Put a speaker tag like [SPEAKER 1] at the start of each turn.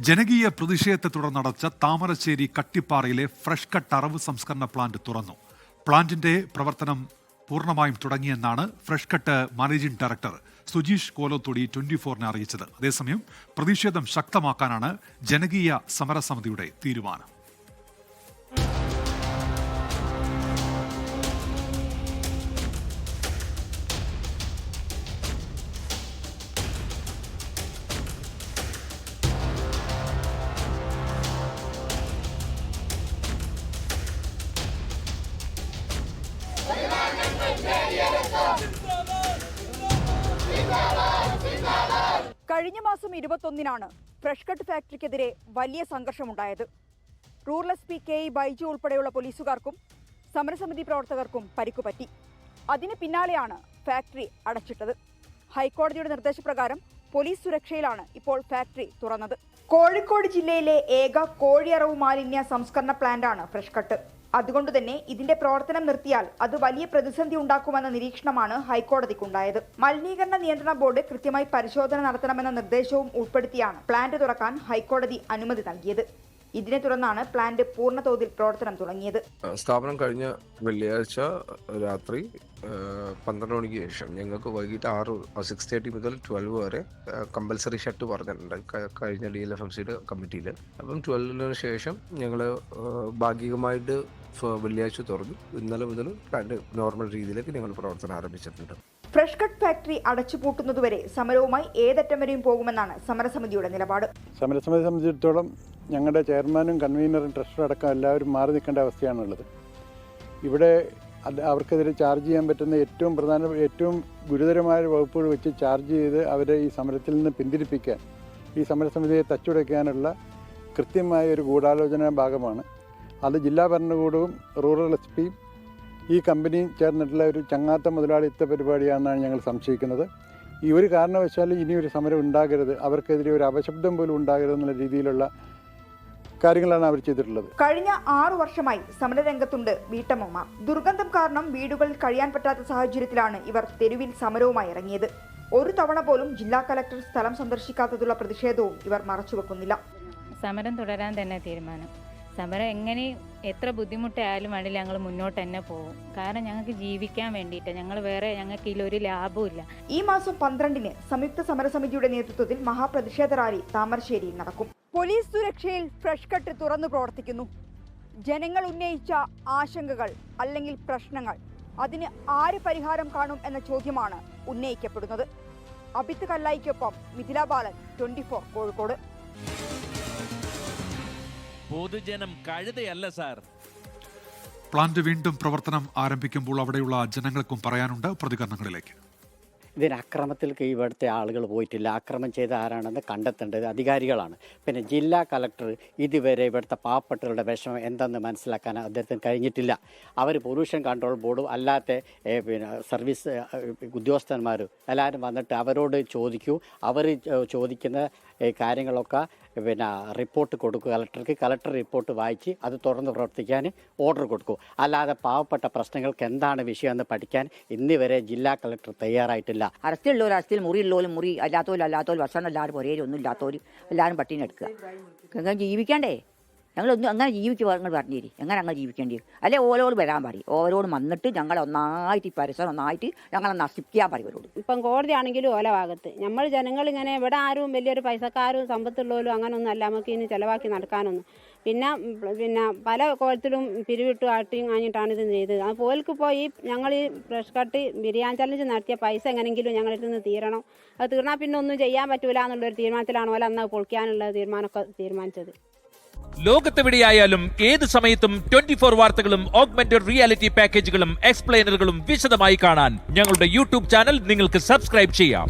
[SPEAKER 1] ജനകീയ പ്രതിഷേധത്തെ തുടർന്നടച്ച താമരശ്ശേരി കട്ടിപ്പാറയിലെ ഫ്രഷ് കട്ട് അറവ് സംസ്കരണ പ്ലാന്റ് തുറന്നു. പ്ലാന്റിന്റെ പ്രവർത്തനം പൂർണ്ണമായും തുടങ്ങിയെന്നാണ് fresh cut managing director Sujeesh Kolothudi 24-നെ അറിയിച്ചത്. അതേസമയം പ്രതിഷേധം ശക്തമാക്കാനാണ് ജനകീയ സമരസമിതിയുടെ തീരുമാനം.
[SPEAKER 2] കഴിഞ്ഞ മാസം 21-നാണ് ഫ്രഷ് കട്ട് ഫാക്ടറിക്കെതിരെ വലിയ സംഘർഷമുണ്ടായത്. റൂറൽ SP KE ബൈജു ഉൾപ്പെടെയുള്ള പോലീസുകാർക്കും സമരസമിതി പ്രവർത്തകർക്കും പരിക്കുപറ്റി. അതിന് പിന്നാലെയാണ് ഫാക്ടറി അടച്ചിട്ടത്. ഹൈക്കോടതിയുടെ നിർദ്ദേശപ്രകാരം പോലീസ് സുരക്ഷയിലാണ് ഇപ്പോൾ ഫാക്ടറി തുറന്നത്. കോഴിക്കോട് ജില്ലയിലെ ഏക കോഴിയറവ് മാലിന്യ സംസ്കരണ പ്ലാന്റാണ് ഫ്രഷ് കട്ട്. അതുകൊണ്ടുതന്നെ ഇതിന്റെ പ്രവർത്തനം നിർത്തിയാൽ അത് വലിയ പ്രതിസന്ധി ഉണ്ടാക്കുമെന്ന നിരീക്ഷണമാണ് ഹൈക്കോടതിക്കുണ്ടായത്. മലിനീകരണ നിയന്ത്രണ ബോർഡ് കൃത്യമായി പരിശോധന നടത്തണമെന്ന നിർദ്ദേശവും ഉൾപ്പെടുത്തിയാണ് പ്ലാന്റ് തുറക്കാൻ ഹൈക്കോടതി അനുമതി നൽകിയത്. ഇതിനെ തുടർന്നാണ് പ്ലാന്റ് പൂർണ്ണതോതിൽ പ്രവർത്തനം തുടങ്ങിയത്.
[SPEAKER 3] സ്ഥാപനം കഴിഞ്ഞ വെള്ളിയാഴ്ച രാത്രി 12 മണിക്ക് ശേഷം ഞങ്ങൾക്ക് വൈകിട്ട് 6:30 മുതൽ 12 വരെ കമ്പൽസറി ഷട്ട് പറഞ്ഞിട്ടുണ്ട് കഴിഞ്ഞ DLFMCയുടെ കമ്മിറ്റിയിൽ. അപ്പം 12-ന് ശേഷം ഞങ്ങൾ ഭാഗികമായിട്ട് വെള്ളിയാഴ്ച തുറന്നു. ഇന്നലെ മുതൽ പ്ലാന്റ് നോർമൽ രീതിയിലേക്ക് ഞങ്ങൾ പ്രവർത്തനം ആരംഭിച്ചിട്ടുണ്ട്.
[SPEAKER 2] ഫ്രഷ് കട്ട് ഫാക്ടറി അടച്ചുപൂട്ടുന്നതുവരെ സമരവുമായി ഏതറ്റം വരെയും പോകുമെന്നാണ് സമരസമിതിയുടെ നിലപാട്.
[SPEAKER 4] സമരസമിതിയെ സംബന്ധിച്ചിടത്തോളം ഞങ്ങളുടെ ചെയർമാനും കൺവീനറും ട്രഷററും അടക്കം എല്ലാവരും മാറി നിൽക്കേണ്ട അവസ്ഥയാണുള്ളത്. ഇവിടെ അവർക്കെതിരെ ചാർജ് ചെയ്യാൻ പറ്റുന്ന ഏറ്റവും ഗുരുതരമായ വകുപ്പുകൾ വെച്ച് ചാർജ് ചെയ്ത് അവരെ ഈ സമരത്തിൽ നിന്ന് പിന്തിരിപ്പിക്കാൻ, ഈ സമരസമിതിയെ തച്ചുടയ്ക്കാനുള്ള കൃത്യമായ ഒരു ഗൂഢാലോചന ഭാഗമാണ്. അത് ജില്ലാ ഭരണകൂടവും റൂറൽ SPയും ഈ കമ്പനിയും ചേർന്നിട്ടുള്ള ഒരു ചങ്ങാത്ത മുതലാളിത്ത പരിപാടിയാണെന്നാണ് ഞങ്ങൾ സംശയിക്കുന്നത്. ഈ ഒരു കാരണവശാലും ഇനിയൊരു സമരം ഉണ്ടാകരുത്, അവർക്കെതിരെ ഒരു അപശബ്ദം പോലും ഉണ്ടാകരുതെന്നുള്ള രീതിയിലുള്ള കാര്യങ്ങളാണ് അവർ ചെയ്തിട്ടുള്ളത്.
[SPEAKER 2] കഴിഞ്ഞ 6 വർഷമായി സമരരംഗത്തുണ്ട് വീട്ടമ്മമാർ. ദുർഗന്ധം കാരണം വീടുകളിൽ കഴിയാൻ പറ്റാത്ത സാഹചര്യത്തിലാണ് ഇവർ തെരുവിൽ സമരവുമായി ഇറങ്ങിയത്. ഒരു തവണ പോലും ജില്ലാ കലക്ടർ സ്ഥലം സന്ദർശിക്കാത്തതുള്ള പ്രതിഷേധവും ഇവർ മറച്ചുവെക്കുന്നില്ല.
[SPEAKER 5] സമരം തുടരാൻ തന്നെ തീരുമാനം. സമരം എങ്ങനെ എത്ര ബുദ്ധിമുട്ടായാലും വേണ്ടില്ല ഞങ്ങൾ മുന്നോട്ട് തന്നെ പോകും. കാരണം ഞങ്ങൾക്ക് ജീവിക്കാൻ വേണ്ടിയിട്ട് ഞങ്ങൾക്ക് ഇതിലൊരു ലാഭമില്ല.
[SPEAKER 2] ഈ മാസം 12-ന് സംയുക്ത സമരസമിതിയുടെ നേതൃത്വത്തിൽ മഹാപ്രതിഷേധ റാലി താമരശ്ശേരിയിൽ നടക്കും. പോലീസ് സുരക്ഷയിൽ ഫ്രഷ് കട്ട് തുറന്നു പ്രവർത്തിക്കുന്നു. ജനങ്ങൾ ഉന്നയിച്ച ആശങ്കകൾ അല്ലെങ്കിൽ പ്രശ്നങ്ങൾ, അതിന് ആര് പരിഹാരം കാണും എന്ന ചോദ്യമാണ് ഉന്നയിക്കപ്പെടുന്നത്. അബിത്ത് കല്ലായിക്കൊപ്പം മിഥില ബാലൻ, 24 കോഴിക്കോട്.
[SPEAKER 6] പൊതുജനം കഴുതയല്ല സാർ.
[SPEAKER 1] പ്ലാന്റ് വീണ്ടും പ്രവർത്തനം ആരംഭിക്കുമ്പോൾ അവിടെയുള്ള ജനങ്ങൾക്കും പറയാനുണ്ട്. പ്രതികരണങ്ങളിലേക്ക്.
[SPEAKER 7] ഇതിന് അക്രമത്തിൽ ഇവിടുത്തെ ആളുകൾ പോയിട്ടില്ല. അക്രമം ചെയ്ത ആരാണെന്ന് കണ്ടെത്തേണ്ടത് അധികാരികളാണ്. പിന്നെ ജില്ലാ കളക്ടർ ഇതുവരെ ഇവിടുത്തെ പാവപ്പെട്ടവരുടെ വിഷമം എന്തെന്ന് മനസ്സിലാക്കാൻ അദ്ദേഹത്തിന് കഴിഞ്ഞിട്ടില്ല. അവർ പൊല്യൂഷൻ കൺട്രോൾ ബോർഡും അല്ലാത്ത സർവീസ് ഉദ്യോഗസ്ഥന്മാരും എല്ലാവരും വന്നിട്ട് അവരോട് ചോദിക്കൂ. അവർ ചോദിക്കുന്ന കാര്യങ്ങളൊക്കെ റിപ്പോർട്ട് കൊടുക്കുക കളക്ടർക്ക്. കളക്ടർ റിപ്പോർട്ട് വായിച്ച് അത് തുറന്ന് പ്രവർത്തിക്കാൻ ഓർഡർ കൊടുക്കൂ. അല്ലാതെ പാവപ്പെട്ട പ്രശ്നങ്ങൾക്ക് എന്താണ് വിഷയമെന്ന് പഠിക്കാൻ ഇന്നുവരെ ജില്ലാ കളക്ടർ തയ്യാറായിട്ടില്ല.
[SPEAKER 8] അറസ്റ്റുള്ളവർ അറസ്റ്റിൽ, മുറിയുള്ളവരും മുറി, അല്ലാത്തവരും ഭക്ഷണം എല്ലാവരും ഒരേ ഒന്നും ഇല്ലാത്തവരും എല്ലാവരും പട്ടിണി എടുക്കുക. എങ്ങനെ ജീവിക്കണ്ടേ? ഞങ്ങളൊന്നും അങ്ങനെ ജീവിക്കുക. നിങ്ങൾ പറഞ്ഞേരി എങ്ങനെ ഞങ്ങൾ ജീവിക്കേണ്ടി വരും? അല്ലെ ഓരോട് വരാൻ പറയും. ഓരോട് വന്നിട്ട് ഞങ്ങൾ ഒന്നായിട്ട് ഈ പരിസരം ഒന്നായിട്ട് ഞങ്ങളെ നശിപ്പിക്കാൻ പറയും അവരോട്.
[SPEAKER 9] ഇപ്പം കോടതിയാണെങ്കിലും ഓല ഭാഗത്ത് നമ്മൾ ജനങ്ങളിങ്ങനെ ഇവിടെ ആരും വലിയൊരു പൈസക്കാരും സമ്പത്തുള്ളവരും അങ്ങനൊന്നും അല്ല നമുക്ക് ഇനി ചിലവാക്കി നടക്കാനൊന്നും. പിന്നെ പല കോലത്തിലും പിരിവിട്ട് കാട്ടിയും കഴിഞ്ഞിട്ടാണ് ഇത് ചെയ്തത്. ആ പോൽക്ക് പോയി ഞങ്ങൾ ഈ ഫ്രഷ് കട്ട് ബിരിയാണി ചലഞ്ച് നടത്തിയ പൈസ എങ്ങനെങ്കിലും ഞങ്ങളിൽ നിന്ന് തീരണം. അത് തീർന്നാൽ പിന്നെ ഒന്നും ചെയ്യാൻ പറ്റൂല എന്നുള്ളൊരു തീരുമാനത്തിലാണ് ഓല അന്ന് പൊളിക്കാനുള്ള തീരുമാനമൊക്കെ തീരുമാനിച്ചത്.
[SPEAKER 6] ലോകത്തെവിടെയായാലും ഏത് സമയത്തും 24 വാർത്തകളും ഓഗ്മെന്റഡ് റിയാലിറ്റി പാക്കേജുകളും എക്സ്പ്ലെയിനറുകളും വിശദമായി കാണാൻ ഞങ്ങളുടെ YouTube ചാനൽ നിങ്ങൾക്ക് സബ്സ്ക്രൈബ് ചെയ്യാം.